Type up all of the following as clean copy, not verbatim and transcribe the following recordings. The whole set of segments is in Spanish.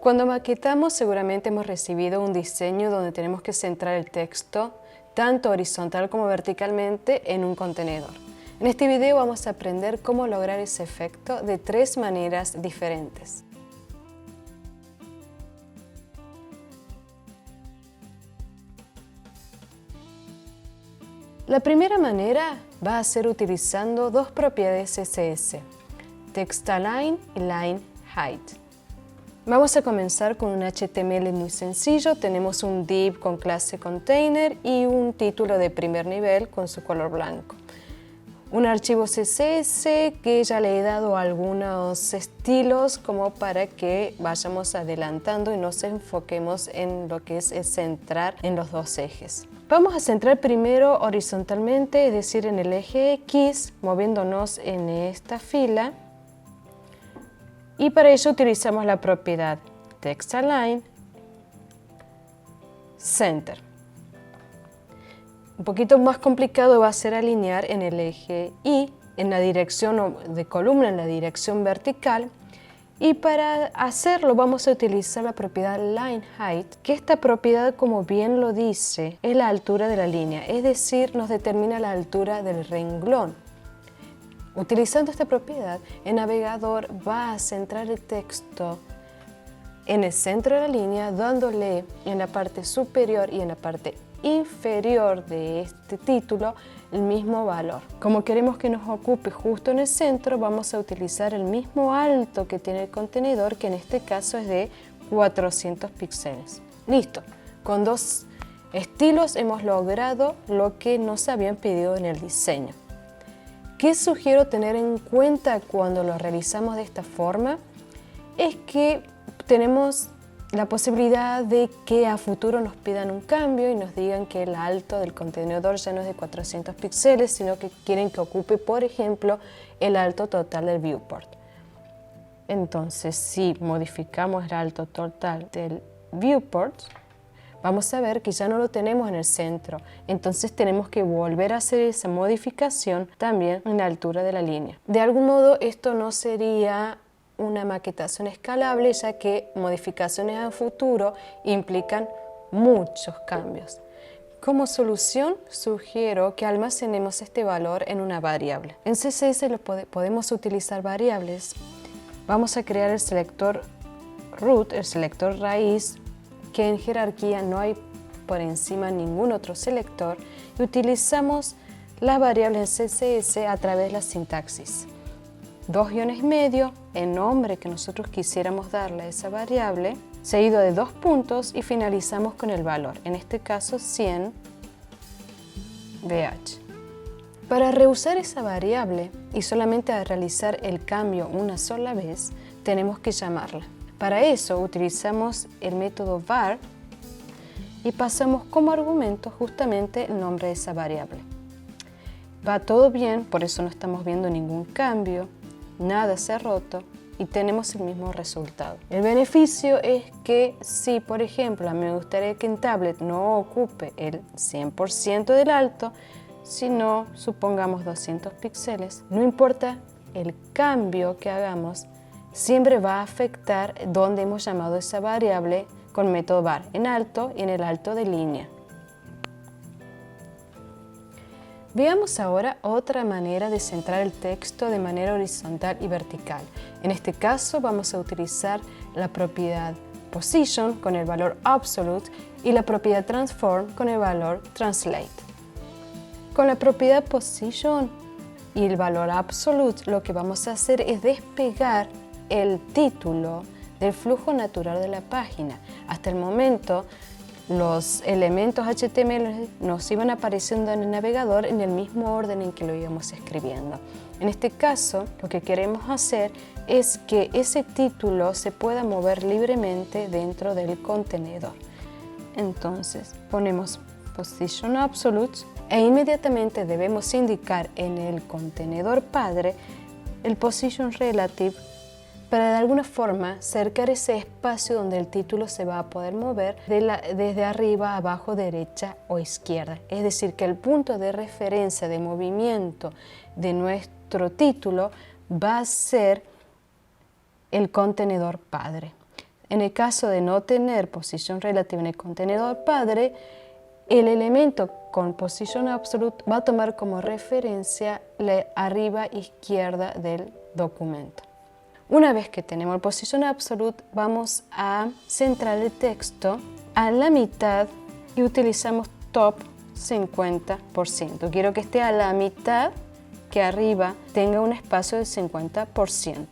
Cuando maquetamos, seguramente hemos recibido un diseño donde tenemos que centrar el texto, tanto horizontal como verticalmente, en un contenedor. En este video vamos a aprender cómo lograr ese efecto de 3 maneras diferentes. La primera manera va a ser utilizando dos propiedades CSS, TextAlign y LineHeight. Vamos a comenzar con un HTML muy sencillo. Tenemos un div con clase container y un título de primer nivel con su color blanco. Un archivo CSS que ya le he dado algunos estilos como para que vayamos adelantando y nos enfoquemos en lo que es centrar en los dos ejes. Vamos a centrar primero horizontalmente, es decir, en el eje X, moviéndonos en esta fila. Y para ello utilizamos la propiedad TextAlign Center. Un poquito más complicado va a ser alinear en el eje Y, en la dirección de columna, en la dirección vertical. Y para hacerlo vamos a utilizar la propiedad LineHeight, que esta propiedad, como bien lo dice, es la altura de la línea, es decir, nos determina la altura del renglón. Utilizando esta propiedad, el navegador va a centrar el texto en el centro de la línea, dándole en la parte superior y en la parte inferior de este título el mismo valor. Como queremos que nos ocupe justo en el centro, vamos a utilizar el mismo alto que tiene el contenedor, que en este caso es de 400 píxeles. Listo, con dos estilos hemos logrado lo que nos habían pedido en el diseño. ¿Qué sugiero tener en cuenta cuando lo realizamos de esta forma? Es que tenemos la posibilidad de que a futuro nos pidan un cambio y nos digan que el alto del contenedor ya no es de 400 píxeles, sino que quieren que ocupe, por ejemplo, el alto total del viewport. Entonces, si modificamos el alto total del viewport, vamos a ver que ya no lo tenemos en el centro. Entonces tenemos que volver a hacer esa modificación también en la altura de la línea. De algún modo esto no sería una maquetación escalable, ya que modificaciones a futuro implican muchos cambios. Como solución, sugiero que almacenemos este valor en una variable. En CSS podemos utilizar variables. Vamos a crear el selector root, el selector raíz, que en jerarquía no hay por encima ningún otro selector, y utilizamos las variables en CSS a través de la sintaxis. 2 guiones medio, el nombre que nosotros quisiéramos darle a esa variable, seguido de 2 puntos y finalizamos con el valor, en este caso 100 VH. Para reusar esa variable y solamente realizar el cambio una sola vez, tenemos que llamarla. Para eso utilizamos el método var y pasamos como argumento justamente el nombre de esa variable. Va todo bien, por eso no estamos viendo ningún cambio, nada se ha roto y tenemos el mismo resultado. El beneficio es que si, por ejemplo, a mí me gustaría que en tablet no ocupe el 100% del alto, sino supongamos 200 píxeles, no importa el cambio que hagamos, siempre va a afectar donde hemos llamado esa variable con método var, en alto y en el alto de línea. Veamos ahora otra manera de centrar el texto de manera horizontal y vertical. En este caso vamos a utilizar la propiedad position con el valor absolute y la propiedad transform con el valor translate. Con la propiedad position y el valor absolute, lo que vamos a hacer es despegar el título del flujo natural de la página. Hasta el momento, los elementos HTML nos iban apareciendo en el navegador en el mismo orden en que lo íbamos escribiendo. En este caso, lo que queremos hacer es que ese título se pueda mover libremente dentro del contenedor. Entonces, ponemos position absolute e inmediatamente debemos indicar en el contenedor padre el position relative para de alguna forma cercar ese espacio donde el título se va a poder mover desde arriba, abajo, derecha o izquierda. Es decir, que el punto de referencia de movimiento de nuestro título va a ser el contenedor padre. En el caso de no tener posición relativa en el contenedor padre, el elemento con posición absoluta va a tomar como referencia la arriba izquierda del documento. Una vez que tenemos posición absoluta, vamos a centrar el texto a la mitad y utilizamos top 50%. Quiero que esté a la mitad, que arriba tenga un espacio del 50%.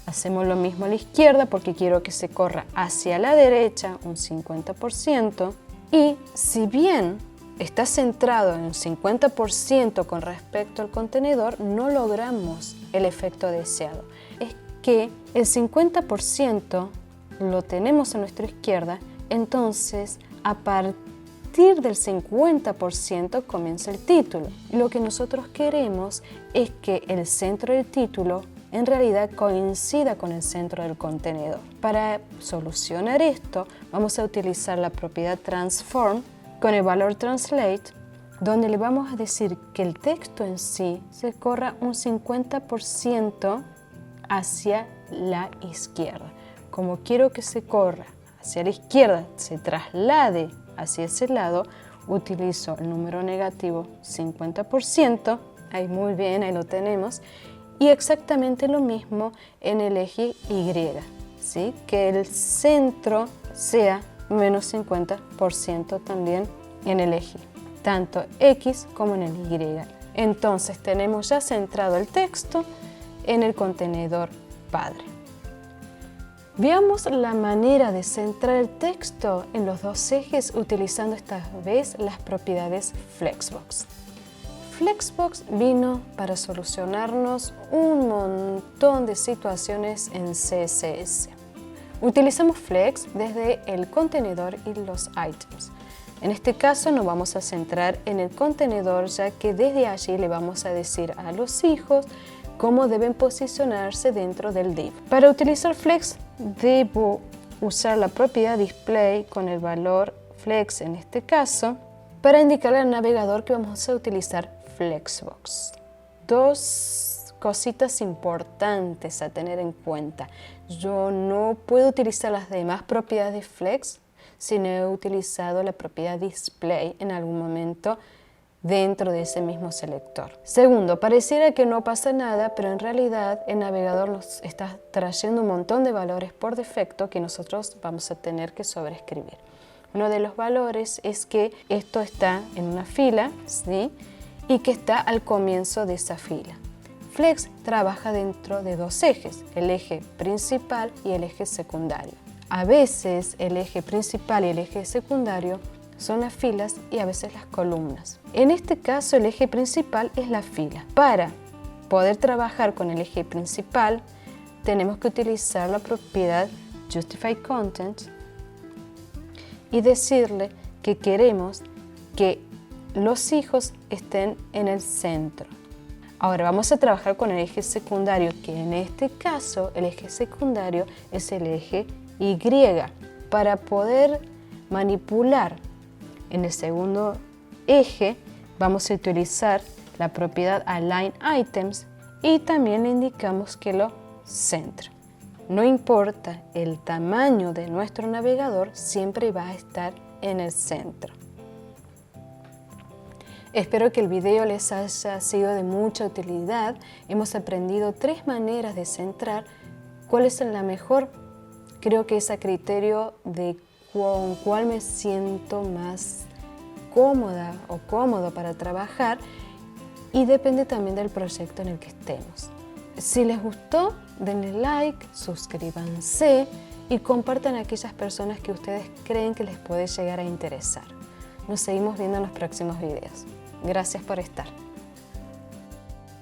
Hacemos lo mismo a la izquierda porque quiero que se corra hacia la derecha un 50%. Y si bien está centrado en un 50% con respecto al contenedor, no logramos el efecto deseado. Es que el 50% lo tenemos a nuestra izquierda, entonces a partir del 50% comienza el título. Lo que nosotros queremos es que el centro del título en realidad coincida con el centro del contenedor. Para solucionar esto, vamos a utilizar la propiedad transform con el valor translate, donde le vamos a decir que el texto en sí se corra un 50% hacia la izquierda. Como quiero que se corra hacia la izquierda, se traslade hacia ese lado, utilizo el número negativo 50%, ahí muy bien, ahí lo tenemos, y exactamente lo mismo en el eje Y, ¿sí? Que el centro sea menos 50% también en el eje, tanto X como en el Y. Entonces tenemos ya centrado el texto en el contenedor padre. Veamos la manera de centrar el texto en los dos ejes utilizando esta vez las propiedades Flexbox. Flexbox vino para solucionarnos un montón de situaciones en CSS. Utilizamos Flex desde el contenedor y los items. En este caso nos vamos a centrar en el contenedor, ya que desde allí le vamos a decir a los hijos cómo deben posicionarse dentro del div. Para utilizar Flex debo usar la propiedad display con el valor Flex en este caso para indicarle al navegador que vamos a utilizar Flexbox. Dos cositas importantes a tener en cuenta. Yo no puedo utilizar las demás propiedades de Flex si no he utilizado la propiedad display en algún momento dentro de ese mismo selector. Segundo, pareciera que no pasa nada, pero en realidad el navegador nos está trayendo un montón de valores por defecto que nosotros vamos a tener que sobreescribir. Uno de los valores es que esto está en una fila, ¿sí? Y que está al comienzo de esa fila. Flex trabaja dentro de dos ejes, el eje principal y el eje secundario. A veces el eje principal y el eje secundario son las filas y a veces las columnas. En este caso el eje principal es la fila. Para poder trabajar con el eje principal tenemos que utilizar la propiedad justifiedContent y decirle que queremos que los hijos estén en el centro. Ahora vamos a trabajar con el eje secundario, que en este caso el eje secundario es el eje Y. Para poder manipular en el segundo eje vamos a utilizar la propiedad AlignItems y también le indicamos que lo centre. No importa el tamaño de nuestro navegador, siempre va a estar en el centro. Espero que el video les haya sido de mucha utilidad. Hemos aprendido 3 maneras de centrar. ¿Cuál es la mejor? Creo que es a criterio de con cuál me siento más cómoda o cómodo para trabajar y depende también del proyecto en el que estemos. Si les gustó, denle like, suscríbanse y compartan a aquellas personas que ustedes creen que les puede llegar a interesar. Nos seguimos viendo en los próximos videos. Gracias por estar.